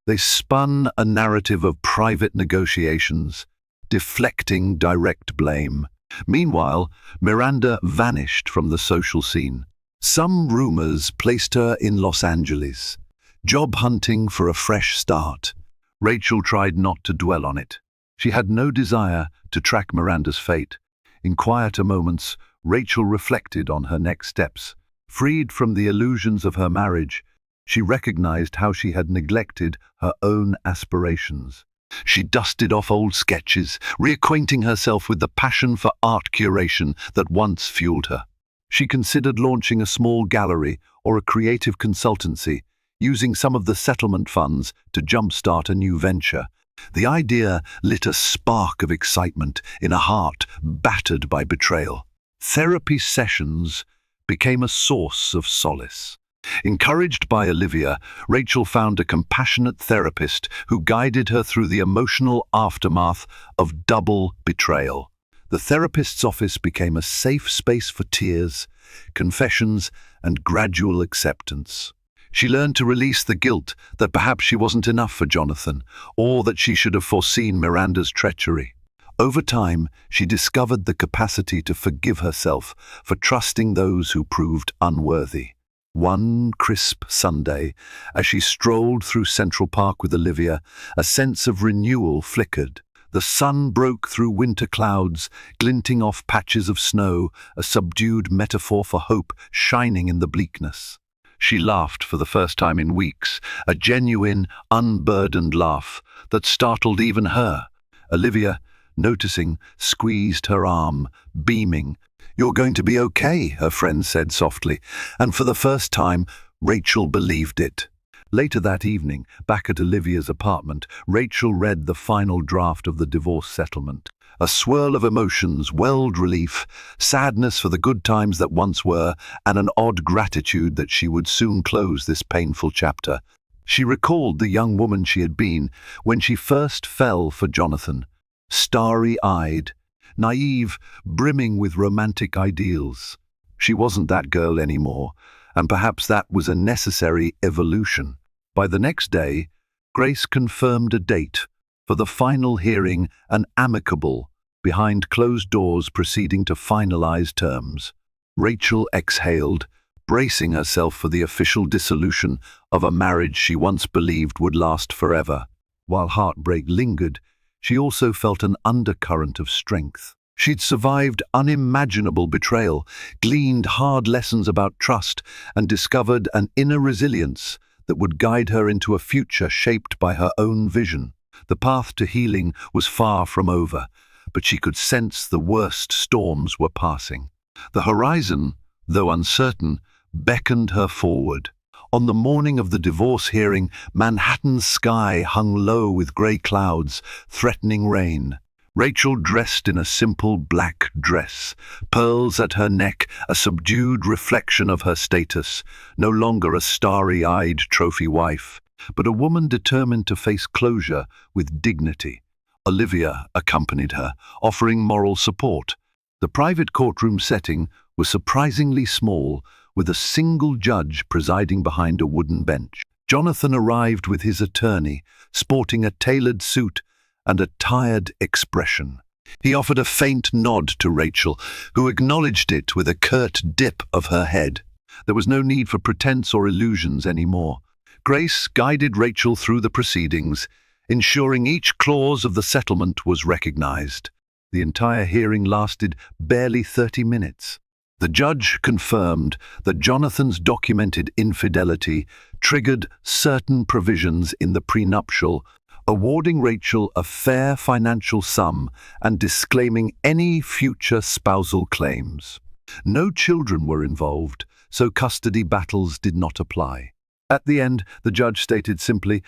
[SPEAKER 1] They spun a narrative of private negotiations, deflecting direct blame. Meanwhile, Miranda vanished from the social scene. Some rumors placed her in Los Angeles, job hunting for a fresh start. Rachel tried not to dwell on it. She had no desire to track Miranda's fate. In quieter moments, Rachel reflected on her next steps. Freed from the illusions of her marriage, she recognized how she had neglected her own aspirations. She dusted off old sketches, reacquainting herself with the passion for art curation that once fueled her. She considered launching a small gallery or a creative consultancy, using some of the settlement funds to jumpstart a new venture. The idea lit a spark of excitement in a heart battered by betrayal. Therapy sessions became a source of solace. Encouraged by Olivia, Rachel found a compassionate therapist who guided her through the emotional aftermath of double betrayal. The therapist's office became a safe space for tears, confessions, and gradual acceptance. She learned to release the guilt that perhaps she wasn't enough for Jonathan, or that she should have foreseen Miranda's treachery. Over time, she discovered the capacity to forgive herself for trusting those who proved unworthy. One crisp Sunday, as she strolled through Central Park with Olivia, a sense of renewal flickered. The sun broke through winter clouds, glinting off patches of snow, a subdued metaphor for hope shining in the bleakness. She laughed for the first time in weeks, a genuine, unburdened laugh that startled even her. Olivia, noticing, squeezed her arm, beaming. "You're going to be okay," her friend said softly, and for the first time, Rachel believed it. Later that evening, back at Olivia's apartment, Rachel read the final draft of the divorce settlement. A swirl of emotions welled relief, sadness for the good times that once were, and an odd gratitude that she would soon close this painful chapter. She recalled the young woman she had been when she first fell for Jonathan, starry-eyed, naive, brimming with romantic ideals. She wasn't that girl anymore, and perhaps that was a necessary evolution. By the next day, Grace confirmed a date for the final hearing, an amicable, behind closed doors proceeding to finalize terms. Rachel exhaled, bracing herself for the official dissolution of a marriage she once believed would last forever. While heartbreak lingered, she also felt an undercurrent of strength. She'd survived unimaginable betrayal, gleaned hard lessons about trust, and discovered an inner resilience that would guide her into a future shaped by her own vision. The path to healing was far from over, but she could sense the worst storms were passing. The horizon, though uncertain, beckoned her forward. On the morning of the divorce hearing, Manhattan's sky hung low with grey clouds, threatening rain. Rachel, dressed in a simple black dress, pearls at her neck, a subdued reflection of her status, no longer a starry-eyed trophy wife, but a woman determined to face closure with dignity. Olivia accompanied her, offering moral support. The private courtroom setting was surprisingly small, with a single judge presiding behind a wooden bench. Jonathan arrived with his attorney, sporting a tailored suit and a tired expression. He offered a faint nod to Rachel, who acknowledged it with a curt dip of her head. There was no need for pretense or illusions anymore. Grace guided Rachel through the proceedings, ensuring each clause of the settlement was recognized. The entire hearing lasted barely 30 minutes. The judge confirmed that Jonathan's documented infidelity triggered certain provisions in the prenuptial, awarding Rachel a fair financial sum and disclaiming any future spousal claims. No children were involved, so custody battles did not apply. At the end, the judge stated simply,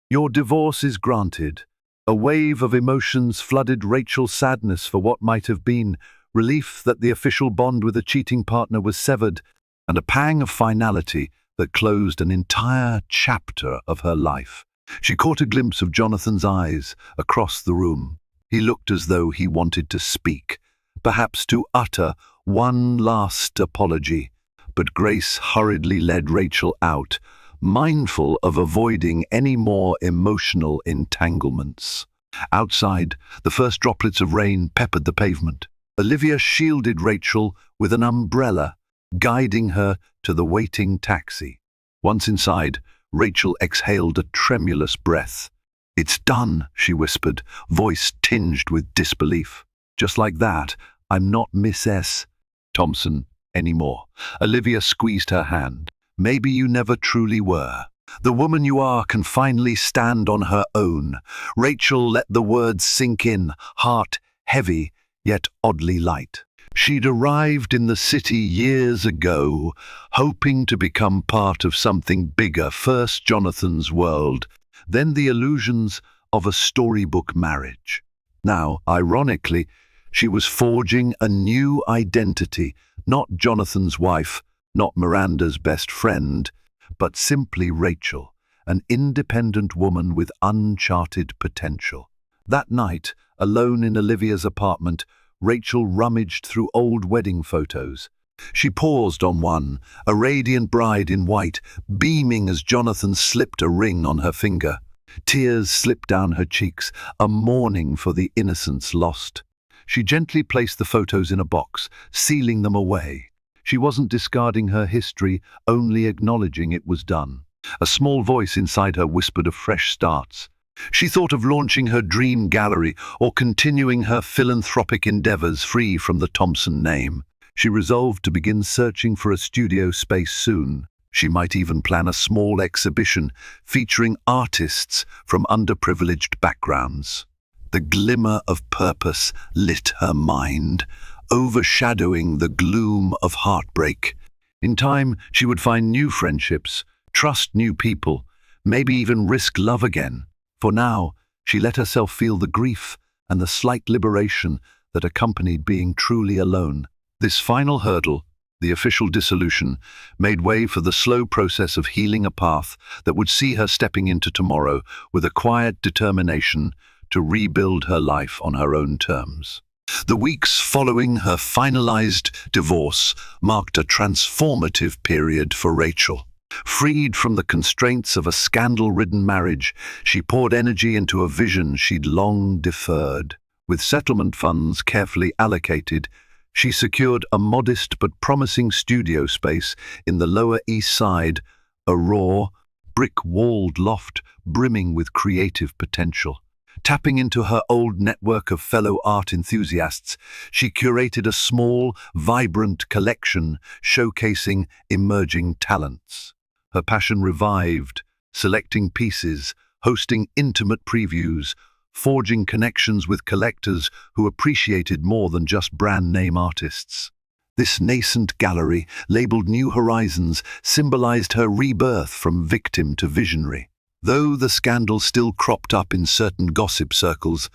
[SPEAKER 1] "Your divorce is granted." A wave of emotions flooded Rachel's sadness for what might have been, relief that the official bond with a cheating partner was severed, and a pang of finality that closed an entire chapter of her life. She caught a glimpse of Jonathan's eyes across the room. He looked as though he wanted to speak, perhaps to utter one last apology, but Grace hurriedly led Rachel out, mindful of avoiding any more emotional entanglements. Outside, the first droplets of rain peppered the pavement. Olivia shielded Rachel with an umbrella, guiding her to the waiting taxi. Once inside, Rachel exhaled a tremulous breath. "It's done," she whispered, voice tinged with disbelief. "Just like that, I'm not Miss S. Thompson anymore." Olivia squeezed her hand. "Maybe you never truly were. The woman you are can finally stand on her own." Rachel let the words sink in, heart heavy, yet oddly light. She'd arrived in the city years ago, hoping to become part of something bigger, first Jonathan's world, then the illusions of a storybook marriage. Now, ironically, she was forging a new identity, not Jonathan's wife, not Miranda's best friend, but simply Rachel, an independent woman with uncharted potential. That night, alone in Olivia's apartment, Rachel rummaged through old wedding photos. She paused on one, a radiant bride in white, beaming as Jonathan slipped a ring on her finger. Tears slipped down her cheeks, a mourning for the innocence lost. She gently placed the photos in a box, sealing them away. She wasn't discarding her history, only acknowledging it was done. A small voice inside her whispered of fresh starts. She thought of launching her dream gallery or continuing her philanthropic endeavors free from the Thompson name. She resolved to begin searching for a studio space soon. She might even plan a small exhibition featuring artists from underprivileged backgrounds. The glimmer of purpose lit her mind, overshadowing the gloom of heartbreak. In time, she would find new friendships, trust new people, maybe even risk love again. For now, she let herself feel the grief and the slight liberation that accompanied being truly alone. This final hurdle, the official dissolution, made way for the slow process of healing a path that would see her stepping into tomorrow with a quiet determination to rebuild her life on her own terms. The weeks following her finalized divorce marked a transformative period for Rachel. Freed from the constraints of a scandal-ridden marriage, she poured energy into a vision she'd long deferred. With settlement funds carefully allocated, she secured a modest but promising studio space in the Lower East Side, a raw, brick-walled loft brimming with creative potential. Tapping into her old network of fellow art enthusiasts, she curated a small, vibrant collection showcasing emerging talents. Her passion revived, selecting pieces, hosting intimate previews, forging connections with collectors who appreciated more than just brand-name artists. This nascent gallery, labeled New Horizons, symbolized her rebirth from victim to visionary. Though the scandal still cropped up in certain gossip circles,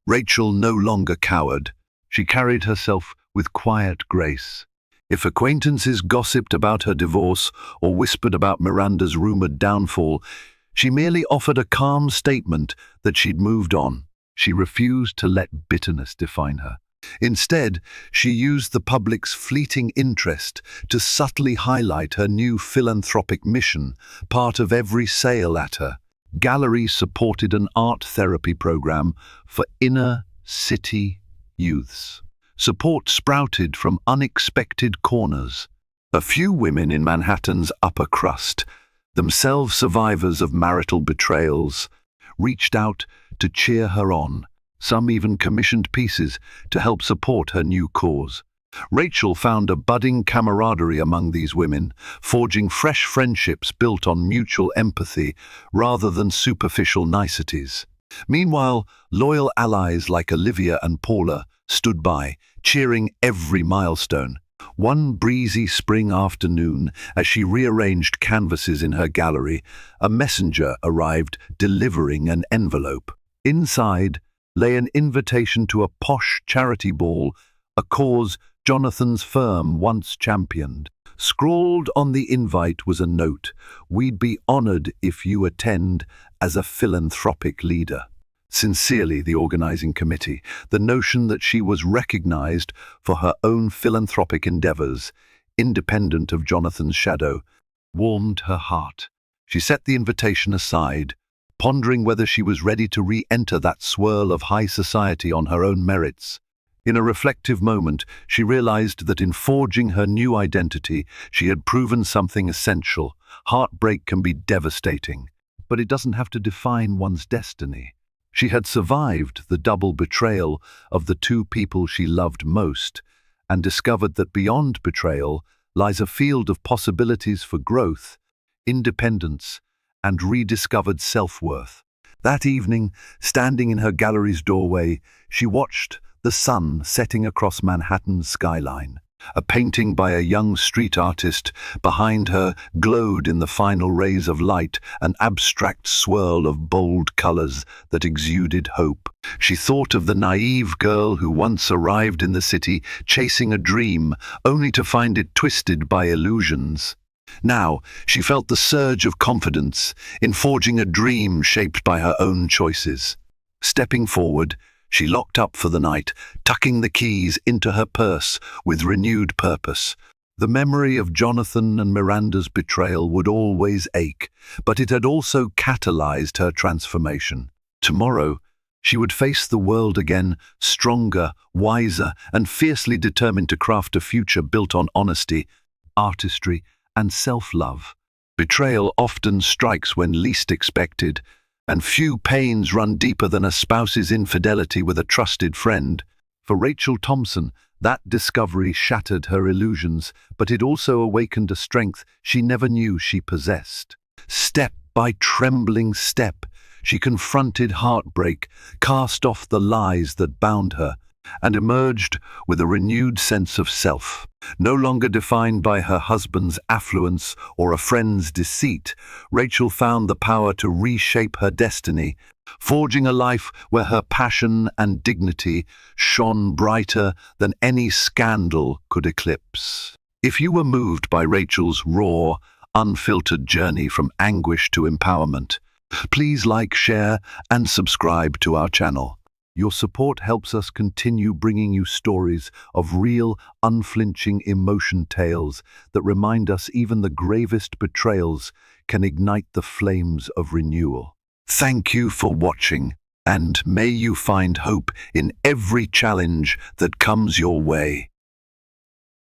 [SPEAKER 1] Rachel no longer cowered. She carried herself with quiet grace. If acquaintances gossiped about her divorce or whispered about Miranda's rumored downfall, she merely offered a calm statement that she'd moved on. She refused to let bitterness define her. Instead, she used the public's fleeting interest to subtly highlight her new philanthropic mission, part of every sale at her gallery supported an art therapy program for inner-city youths. Support sprouted from unexpected corners. A few women in Manhattan's upper crust, themselves survivors of marital betrayals, reached out to cheer her on. Some even commissioned pieces to help support her new cause. Rachel found a budding camaraderie among these women, forging fresh friendships built on mutual empathy rather than superficial niceties. Meanwhile, loyal allies like Olivia and Paula stood by, cheering every milestone. One breezy spring afternoon, as she rearranged canvases in her gallery, a messenger arrived delivering an envelope. Inside lay an invitation to a posh charity ball, a cause Jonathan's firm once championed. Scrawled on the invite was a note, "We'd be honored if you attend as a philanthropic leader." Sincerely, the organizing committee. The notion that she was recognized for her own philanthropic endeavors, independent of Jonathan's shadow, warmed her heart. She set the invitation aside, pondering whether she was ready to re-enter that swirl of high society on her own merits. In a reflective moment, she realized that in forging her new identity, she had proven something essential. Heartbreak can be devastating, but it doesn't have to define one's destiny. She had survived the double betrayal of the two people she loved most, and discovered that beyond betrayal lies a field of possibilities for growth, independence, and rediscovered self-worth. That evening, standing in her gallery's doorway, she watched the sun setting across Manhattan's skyline. A painting by a young street artist behind her glowed in the final rays of light, an abstract swirl of bold colors that exuded hope. She thought of the naive girl who once arrived in the city chasing a dream, only to find it twisted by illusions. Now, she felt the surge of confidence in forging a dream shaped by her own choices. Stepping forward, she locked up for the night, tucking the keys into her purse with renewed purpose. The memory of Jonathan and Miranda's betrayal would always ache, but it had also catalyzed her transformation. Tomorrow, she would face the world again, stronger, wiser, and fiercely determined to craft a future built on honesty, artistry, and self-love. Betrayal often strikes when least expected, and few pains run deeper than a spouse's infidelity with a trusted friend. For Rachel Thompson, that discovery shattered her illusions, but it also awakened a strength she never knew she possessed. Step by trembling step, she confronted heartbreak, cast off the lies that bound her, and emerged with a renewed sense of self. No longer defined by her husband's affluence or a friend's deceit, Rachel found the power to reshape her destiny, forging a life where her passion and dignity shone brighter than any scandal could eclipse. If you were moved by Rachel's raw, unfiltered journey from anguish to empowerment, please like, share, and subscribe to our channel. Your support helps us continue bringing you stories of real, unflinching emotion tales that remind us even the gravest betrayals can ignite the flames of renewal. Thank you for watching, and may you find hope in every challenge that comes your way.